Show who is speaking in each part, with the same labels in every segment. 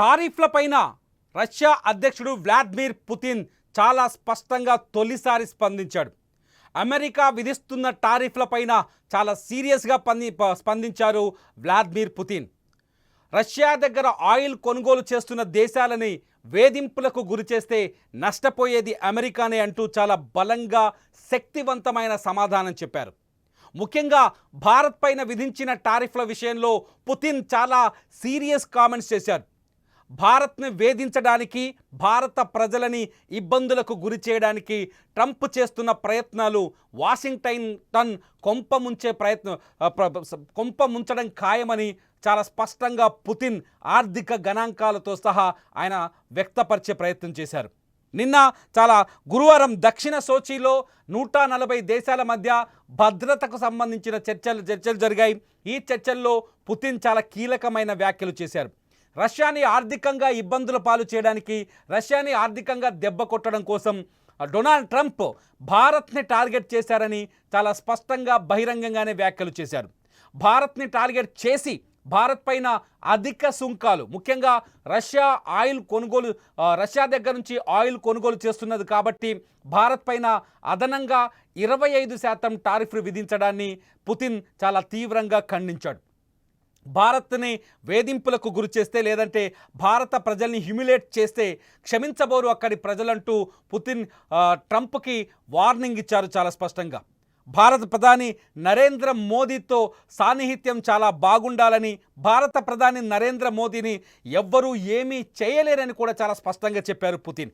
Speaker 1: టారిఫ్లపైన Russia అధ్యక్షుడు Vladimir Putin చాలా స్పష్టంగా తొలిసారి స్పందించాడు. అమెరికా విధిస్తున్న టారిఫ్లపైన చాలా సీరియస్గా స్పందించారు వ్లాదిమిర్ పుతిన్. రష్యా దగ్గర ఆయిల్ కొనుగోలు చేస్తున్న దేశాలని వేధింపులకు గురిచేస్తే నష్టపోయేది అమెరికానే అంటూ చాలా బలంగా శక్తివంతమైన సమాధానం చెప్పారు. ముఖ్యంగా భారత్ పైన విధించిన టారిఫ్ల విషయంలో పుతిన్ చాలా సీరియస్ కామెంట్స్ చేశారు. భారత్ని వేధించడానికి, భారత ప్రజలని ఇబ్బందులకు గురి చేయడానికి ట్రంప్ చేస్తున్న ప్రయత్నాలు వాషింగ్టన్ కొంప ముంచడం ఖాయమని చాలా స్పష్టంగా పుతిన్ ఆర్థిక గణాంకాలతో సహా ఆయన వ్యక్తపరిచే ప్రయత్నం చేశారు. నిన్న గురువారం దక్షిణ సోచీలో 140 దేశాల మధ్య భద్రతకు సంబంధించిన చర్చలు జరిగాయి. ఈ చర్చల్లో పుతిన్ చాలా కీలకమైన వ్యాఖ్యలు చేశారు. రష్యాని ఆర్థికంగా ఇబ్బందుల పాలు చేయడానికి, రష్యాని ఆర్థికంగా దెబ్బ కొట్టడం కోసం డొనాల్డ్ ట్రంప్ భారత్ని టార్గెట్ చేశారని చాలా స్పష్టంగా బహిరంగంగానే వ్యాఖ్యలు చేశారు. భారత్ని టార్గెట్ చేసి భారత్ పైన అధిక సుంకాలు, ముఖ్యంగా రష్యా దగ్గర నుంచి ఆయిల్ కొనుగోలు చేస్తున్నది కాబట్టి భారత్ పైన అదనంగా 25% టారిఫ్లు విధించడాన్ని పుతిన్ చాలా తీవ్రంగా ఖండించాడు. భారత్ని వేధింపులకు గురి చేస్తే, లేదంటే భారత ప్రజల్ని హ్యూమిలేట్ చేస్తే క్షమించబోరు అక్కడి ప్రజలంటూ పుతిన్ ట్రంప్కి వార్నింగ్ ఇచ్చారు చాలా స్పష్టంగా. భారత ప్రధాని నరేంద్ర మోదీతో సాన్నిహిత్యం చాలా బాగుండాలని, భారత ప్రధాని నరేంద్ర మోదీని ఎవ్వరూ ఏమీ చేయలేరని కూడా చాలా స్పష్టంగా చెప్పారు పుతిన్.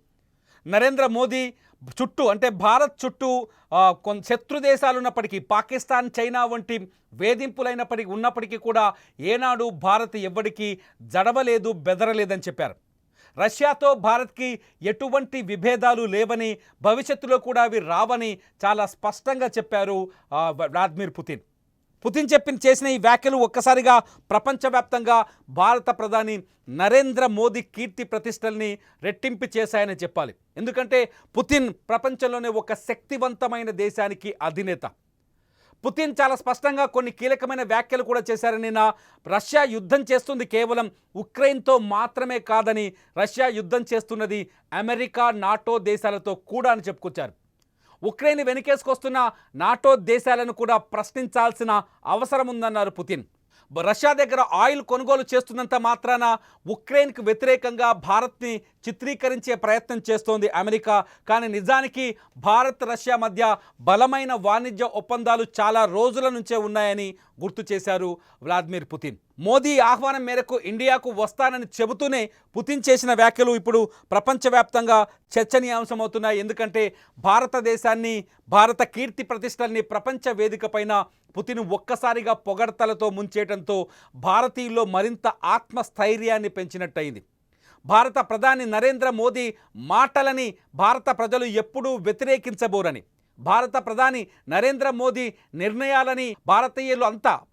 Speaker 1: నరేంద్ర మోదీ చుట్టూ, అంటే భారత్ చుట్టూ శత్రు దేశాలు ఉన్నప్పటికీ, పాకిస్తాన్, చైనా వంటి ఉన్నప్పటికీ కూడా ఏనాడు భారత్ ఎవ్వడికి జడవలేదు, బెదరలేదని చెప్పారు. రష్యాతో భారత్కి ఎటువంటి విభేదాలు లేవని, భవిష్యత్తులో కూడా అవి రావని చాలా స్పష్టంగా చెప్పారు వ్లాదిమిర్ పుతిన్. పుతిన్ చేసిన ఈ వ్యాఖ్యలు ఒక్కసారిగా ప్రపంచవ్యాప్తంగా భారత ప్రధాని నరేంద్ర మోదీ కీర్తి ప్రతిష్టల్ని రెట్టింపు చేశాయని చెప్పాలి. ఎందుకంటే పుతిన్ ప్రపంచంలోనే ఒక శక్తివంతమైన దేశానికి అధినేత. పుతిన్ చాలా స్పష్టంగా కొన్ని కీలకమైన వ్యాఖ్యలు కూడా చేశారని, రష్యా యుద్ధం చేస్తుంది కేవలం ఉక్రెయిన్తో మాత్రమే కాదని, రష్యా యుద్ధం చేస్తున్నది అమెరికా, నాటో దేశాలతో కూడా అని చెప్పుకొచ్చారు. ఉక్రెయిన్ వెనుకేసుకొస్తున్న నాటో దేశాలను కూడా ప్రశ్నించాల్సిన అవసరం ఉందన్నారు పుతిన్. రష్యా దగ్గర ఆయిల్ కొనుగోలు చేస్తున్నంత మాత్రాన ఉక్రెయిన్కు వ్యతిరేకంగా భారత్ని చిత్రీకరించే ప్రయత్నం చేస్తోంది అమెరికా. కానీ నిజానికి భారత్, రష్యా మధ్య బలమైన వాణిజ్య ఒప్పందాలు చాలా రోజుల నుంచే ఉన్నాయని గుర్తు చేశారు వ్లాదిమిర్ పుతిన్. మోదీ ఆహ్వానం మేరకు ఇండియాకు వస్తానని చెబుతూనే పుతిన్ చేసిన వ్యాఖ్యలు ఇప్పుడు ప్రపంచవ్యాప్తంగా చర్చనీయాంశమవుతున్నాయి. ఎందుకంటే భారతదేశాన్ని, భారత కీర్తి ప్రతిష్టల్ని ప్రపంచ వేదికపైన పుతిన్ ఒక్కసారిగా పొగడ్తలతో ముంచేయడంతో భారతీయుల్లో మరింత ఆత్మస్థైర్యాన్ని పెంచినట్టయింది. భారత ప్రధాని నరేంద్ర మోదీ మాటలని భారత ప్రజలు ఎప్పుడూ వ్యతిరేకించబోరని, భారత ప్రధాని నరేంద్ర మోదీ నిర్ణయాలని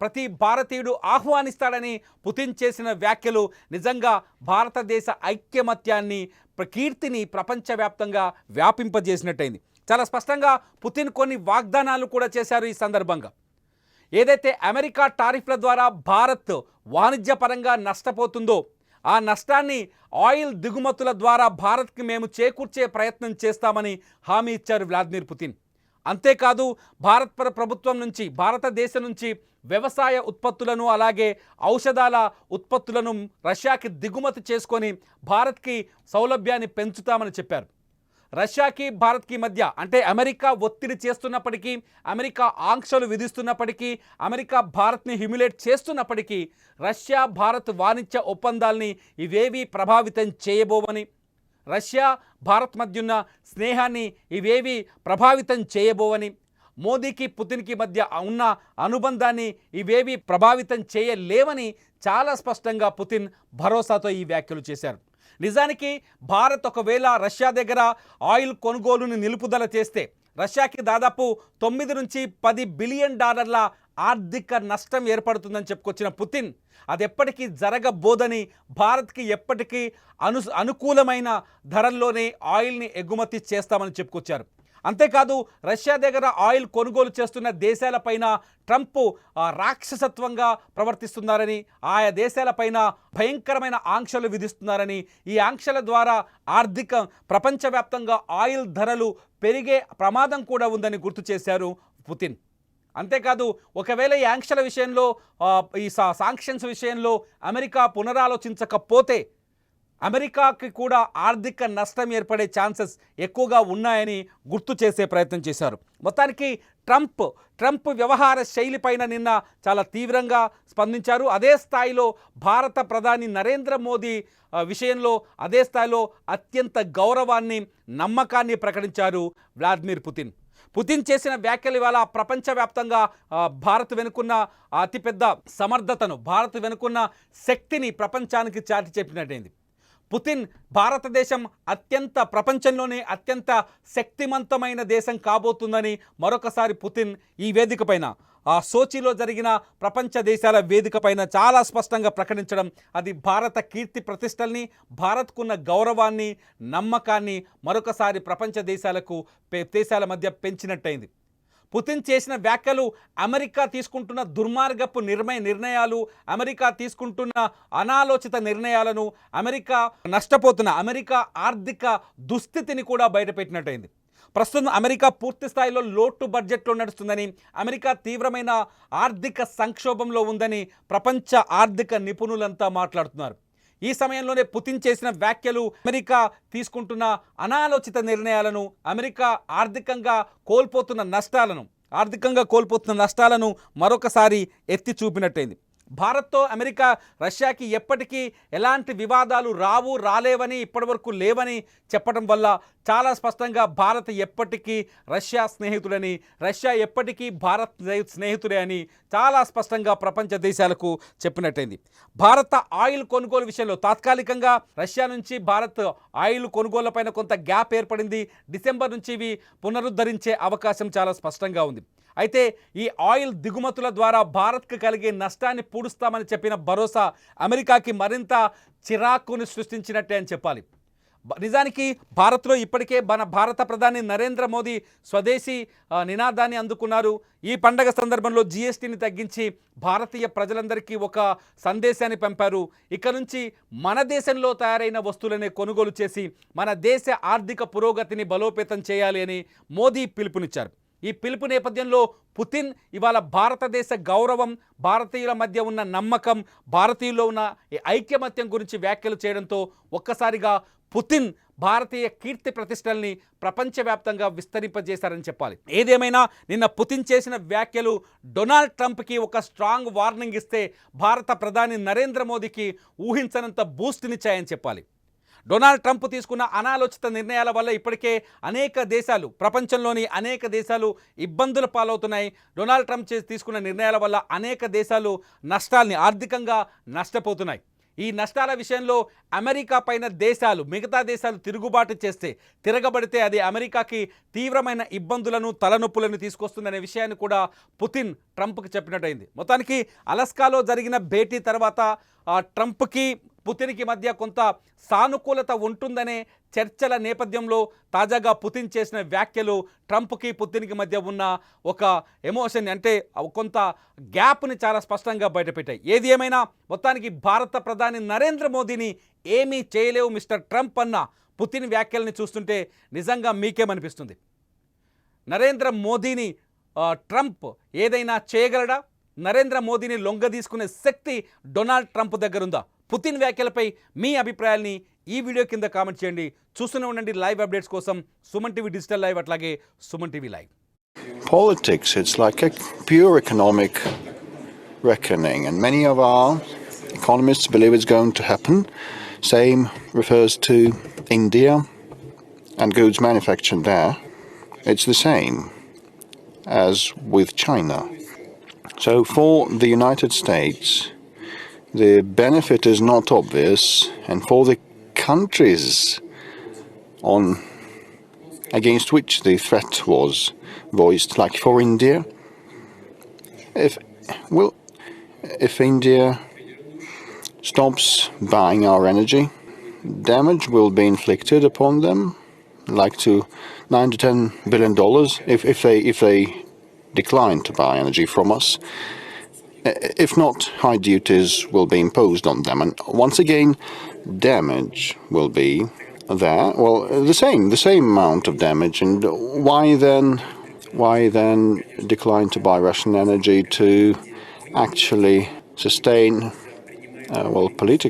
Speaker 1: ప్రతి భారతీయుడు ఆహ్వానిస్తాడని పుతిన్ చేసిన వ్యాఖ్యలు నిజంగా భారతదేశ ఐక్యమత్యాన్ని, కీర్తిని ప్రపంచవ్యాప్తంగా వ్యాపింపజేసినట్టయింది. చాలా స్పష్టంగా పుతిన్ కొన్ని వాగ్దానాలు కూడా చేశారు. ఈ సందర్భంగా ఏదైతే అమెరికా టారిఫ్ల ద్వారా భారత్ వాణిజ్యపరంగా నష్టపోతుందో, ఆ నష్టాన్ని ఆయిల్ దిగుమతుల ద్వారా భారత్కి మేము చేకూర్చే ప్రయత్నం చేస్తామని హామీ ఇచ్చారు వ్లాదిమిర్ పుతిన్. అంతేకాదు భారతదేశం నుంచి వ్యవసాయ ఉత్పత్తులను, అలాగే ఔషధాల ఉత్పత్తులను రష్యాకి దిగుమతి చేసుకొని భారత్కి సౌలభ్యాన్ని పెంచుతామని చెప్పారు. రష్యాకి భారత్కి మధ్య, అంటే అమెరికా ఒత్తిడి చేస్తున్నప్పటికీ, అమెరికా ఆంక్షలు విధిస్తున్నప్పటికీ, అమెరికా భారత్ని హ్యూమిలేట్ చేస్తున్నప్పటికీ రష్యా భారత్ వాణిజ్య ఒప్పందాల్ని ఇవేవీ ప్రభావితం చేయబోవని, రష్యా భారత్ మధ్య ఉన్న స్నేహాన్ని ఇవేవీ ప్రభావితం చేయబోవని, మోదీకి పుతిన్కి మధ్య ఉన్న అనుబంధాన్ని ఇవేవీ ప్రభావితం చేయలేవని చాలా స్పష్టంగా పుతిన్ భరోసాతో ఈ వ్యాఖ్యలు చేశారు. నిజానికి భారత్ ఒకవేళ రష్యా దగ్గర ఆయిల్ కొనుగోలుని నిలుపుదల చేస్తే రష్యాకి దాదాపు 9 నుంచి 10 బిలియన్ డాలర్ల ఆర్థిక నష్టం ఏర్పడుతుందని చెప్పుకొచ్చిన పుతిన్ అది ఎప్పటికీ జరగబోదని, భారత్కి ఎప్పటికీ అనుకూలమైన ధరల్లోనే ఆయిల్ని ఎగుమతి చేస్తామని చెప్పుకొచ్చారు. అంతేకాదు రష్యా దగ్గర ఆయిల్ కొనుగోలు చేస్తున్న దేశాలపైన ట్రంప్ రాక్షసత్వంగా ప్రవర్తిస్తున్నారని, ఆయా దేశాలపైన భయంకరమైన ఆంక్షలు విధిస్తున్నారని, ఈ ఆంక్షల ద్వారా ప్రపంచవ్యాప్తంగా ఆయిల్ ధరలు పెరిగే ప్రమాదం కూడా ఉందని గుర్తు చేశారు పుతిన్. అంతేకాదు ఒకవేళ ఈ ఆంక్షల విషయంలో ఈ సాంక్షన్స్ విషయంలో అమెరికా పునరాలోచించకపోతే అమెరికాకి కూడా ఆర్థిక నష్టం ఏర్పడే ఛాన్సెస్ ఎక్కువగా ఉన్నాయని గుర్తు చేసే ప్రయత్నం చేశారు. మొత్తానికి ట్రంప్ వ్యవహార శైలిపైన నిన్న చాలా తీవ్రంగా స్పందించారు. అదే స్థాయిలో భారత ప్రధాని నరేంద్ర మోదీ విషయంలో అదే స్థాయిలో అత్యంత గౌరవాన్ని, నమ్మకాన్ని ప్రకటించారు వ్లాదిమిర్ పుతిన్ చేసిన వ్యాఖ్యలు ఇవాళ ప్రపంచవ్యాప్తంగా భారత్ వెనుకున్న అతిపెద్ద సమర్థతను, భారత్ వెనుకున్న శక్తిని ప్రపంచానికి చాటి చెప్పినట్టయింది. పుతిన్ భారతదేశం ప్రపంచంలోనే అత్యంత శక్తివంతమైన దేశం కాబోతుందని మరొకసారి పుతిన్ ఈ వేదిక పైన సోచిలో జరిగిన ప్రపంచ దేశాల వేదిక పైన చాలా స్పష్టంగా ప్రకటించడం అది భారత కీర్తి ప్రతిష్టల్ని, భారత్కున్న గౌరవాన్ని, నమ్మకాన్ని మరొకసారి ప్రపంచ దేశాల మధ్య పెంచినట్టయింది. పుతిన్ చేసిన వ్యాఖ్యలు అమెరికా తీసుకుంటున్న దుర్మార్గపు నిర్ణయాలు, అమెరికా తీసుకుంటున్న అనాలోచిత నిర్ణయాలను, అమెరికా ఆర్థిక దుస్థితిని కూడా బయటపెట్టినట్టయింది. ప్రస్తుతం అమెరికా పూర్తి స్థాయిలో లోటు బడ్జెట్లో నడుస్తుందని, అమెరికా తీవ్రమైన ఆర్థిక సంక్షోభంలో ఉందని ప్రపంచ ఆర్థిక నిపుణులంతా మాట్లాడుతున్నారు. ఈ సమయంలోనే పుతిన్ చేసిన వ్యాఖ్యలు అమెరికా తీసుకుంటున్న అనాలోచిత నిర్ణయాలను, అమెరికా ఆర్థికంగా కోల్పోతున్న నష్టాలను మరొకసారి ఎత్తి చూపినట్టయింది. భారత్తో అమెరికా, రష్యాకి ఎప్పటికీ ఎలాంటి వివాదాలు రాలేవని, ఇప్పటివరకు లేవని చెప్పడం వల్ల చాలా స్పష్టంగా భారత్ ఎప్పటికీ రష్యా స్నేహితుడని, రష్యా ఎప్పటికీ భారత్ స్నేహితుడే అని చాలా స్పష్టంగా ప్రపంచ దేశాలకు చెప్పినట్టయింది. భారత ఆయిల్ కొనుగోలు విషయంలో తాత్కాలికంగా రష్యా నుంచి భారత్ ఆయిల్ కొనుగోళ్లపైన కొంత గ్యాప్ ఏర్పడింది. డిసెంబర్ నుంచి ఇవి పునరుద్ధరించే అవకాశం చాలా స్పష్టంగా ఉంది. అయితే ఈ ఆయిల్ దిగుమతుల ద్వారా భారత్కు కలిగే నష్టాన్ని పూడుస్తామని చెప్పిన భరోసా అమెరికాకి మరింత చిరాకుని సృష్టించినట్టే అని చెప్పాలి. నిజానికి భారత్లో ఇప్పటికే భారత ప్రధాని నరేంద్ర మోదీ స్వదేశీ నినాదాన్ని అందుకున్నారు. ఈ పండగ సందర్భంలో జీఎస్టీని తగ్గించి భారతీయ ప్రజలందరికీ ఒక సందేశాన్ని పంపారు. ఇక నుంచి మన దేశంలో తయారైన వస్తువులనే కొనుగోలు చేసి మన దేశ ఆర్థిక పురోగతిని బలోపేతం చేయాలి అని మోదీ పిలుపునిచ్చారు. ఈ పిలుపు నేపథ్యంలో పుతిన్ ఇవాళ భారతదేశ గౌరవం, భారతీయుల మధ్య ఉన్న నమ్మకం, భారతీయుల్లో ఉన్న ఐక్యమత్యం గురించి వ్యాఖ్యలు చేయడంతో ఒక్కసారిగా పుతిన్ భారతీయ కీర్తి ప్రతిష్టల్ని ప్రపంచవ్యాప్తంగా విస్తరింపజేశారని చెప్పాలి. ఏదేమైనా నిన్న పుతిన్ చేసిన వ్యాఖ్యలు డొనాల్డ్ ట్రంప్కి ఒక స్ట్రాంగ్ వార్నింగ్ ఇస్తే భారత ప్రధాని నరేంద్ర మోదీకి ఊహించనంత బూస్ట్నిచ్చాయని చెప్పాలి. డొనాల్డ్ ట్రంప్ తీసుకున్న అనాలోచిత నిర్ణయాల వల్ల ఇప్పటికే ప్రపంచంలోని అనేక దేశాలు ఇబ్బందుల పాలవుతున్నాయి. డొనాల్డ్ ట్రంప్ తీసుకున్న నిర్ణయాల వల్ల అనేక దేశాలు ఆర్థికంగా నష్టపోతున్నాయి. ఈ నష్టాల విషయంలో అమెరికా పైన మిగతా దేశాలు తిరగబడితే అది అమెరికాకి తీవ్రమైన ఇబ్బందులను, తలనొప్పులను తీసుకొస్తుందనే విషయాన్ని కూడా పుతిన్ ట్రంప్కి చెప్పినట్టయింది. మొత్తానికి అలస్కాలో జరిగిన భేటీ తర్వాత ట్రంప్కి పుతిన్కి మధ్య కొంత సానుకూలత ఉంటుందనే చర్చల నేపథ్యంలో తాజాగా పుతిన్ చేసిన వ్యాఖ్యలు ట్రంప్కి పుతిన్కి మధ్య ఉన్న ఒక ఎమోషన్, అంటే కొంత గ్యాప్ని చాలా స్పష్టంగా బయటపెట్టాయి. ఏది ఏమైనా మొత్తానికి భారత ప్రధాని నరేంద్ర మోదీని ఏమీ చేయలేవు మిస్టర్ ట్రంప్ అన్న పుతిన్ వ్యాఖ్యల్ని చూస్తుంటే నిజంగా మీకేమనిపిస్తుంది? నరేంద్ర మోదీని ట్రంప్ ఏదైనా చేయగలడా? నరేంద్ర మోదీని లొంగదీసుకునే శక్తి డొనాల్డ్ ట్రంప్ దగ్గర ఉందా? పుతిన్ వ్యాఖ్యలపై మీ అభిప్రాయాల్ని ఈ వీడియో కింద కామెంట్ చేయండి. చూస్తూనే ఉండండి లైవ్ అప్డేట్స్ కోసం సుమన్ టీవీ డిజిటల్ లైవ్, అట్లాగే Suman TV live.
Speaker 2: Politics, it's like a pure economic reckoning, and many of our economists believe it's going to happen. Same refers to India and goods manufactured there. It's the same as with China. So for the United States, the benefit is not obvious, and for the countries against which the threat was voiced, like for India, if India stops buying our energy, damage will be inflicted upon them, like to 9 to 10 billion dollars if they decline to buy energy from us. If not, high duties will be imposed on them, and once again, damage will be there. Well, the same amount of damage, and why then decline to buy Russian energy to actually sustain political